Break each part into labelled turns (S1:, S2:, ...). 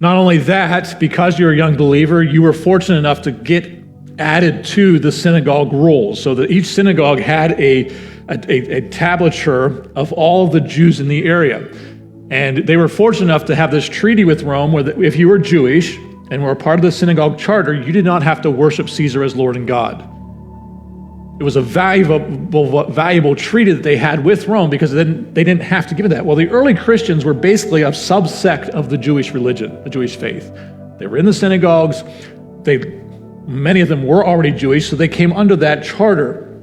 S1: Not only that, because you're a young believer, you were fortunate enough to get added to the synagogue rules, so that each synagogue had a tablature of all of the Jews in the area. And they were fortunate enough to have this treaty with Rome where if you were Jewish and were a part of the synagogue charter, you did not have to worship Caesar as Lord and God. It was a valuable treaty that they had with Rome because they didn't have to give it that. Well, the early Christians were basically a subsect of the Jewish religion, the Jewish faith. They were in the synagogues. Many of them were already Jewish, so they came under that charter.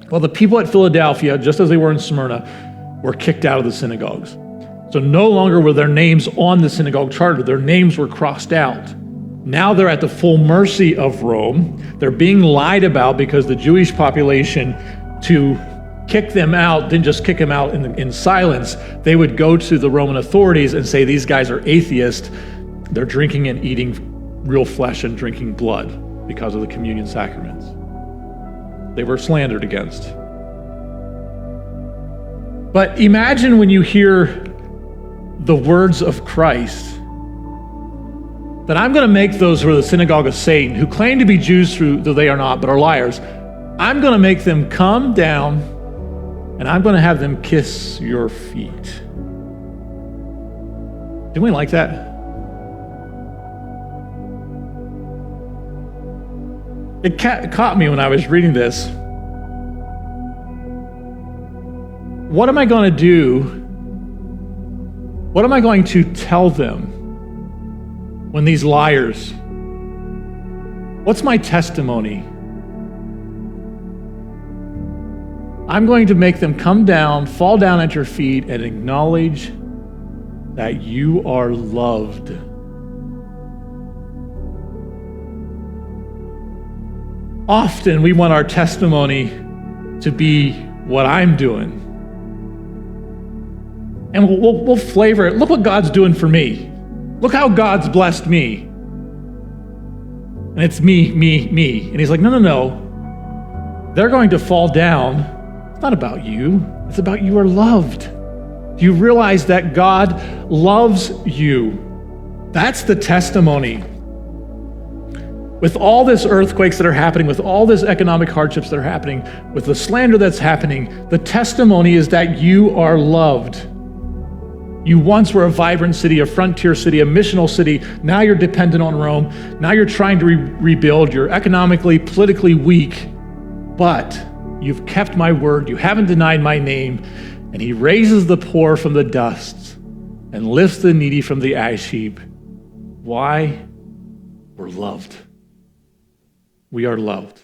S1: Well, the people at Philadelphia, just as they were in Smyrna, were kicked out of the synagogues. So no longer were their names on the synagogue charter. Their names were crossed out. Now they're at the full mercy of Rome. They're being lied about because the Jewish population, to kick them out, didn't just kick them out in silence. They would go to the Roman authorities and say, these guys are atheists. They're drinking and eating real flesh and drinking blood because of the communion sacraments. They were slandered against. But imagine when you hear the words of Christ, that I'm going to make those who are the synagogue of Satan, who claim to be Jews though they are not, but are liars, I'm going to make them come down and I'm going to have them kiss your feet. Didn't we like that? It caught me when I was reading this. What am I going to do? What am I going to tell them when these liars? What's my testimony? I'm going to make them come down, fall down at your feet, and acknowledge that you are loved. Often we want our testimony to be what I'm doing. And we'll flavor it. Look what God's doing for me. Look how God's blessed me. And it's me. And he's like, no. They're going to fall down. It's not about you. It's about you are loved. Do you realize that God loves you? That's the testimony. With all this earthquakes that are happening, with all this economic hardships that are happening, with the slander that's happening, the testimony is that you are loved. You once were a vibrant city, a frontier city, a missional city. Now you're dependent on Rome. Now you're trying to rebuild. You're economically, politically weak, but you've kept my word. You haven't denied my name. And he raises the poor from the dust and lifts the needy from the ash heap. Why? We're loved. We are loved.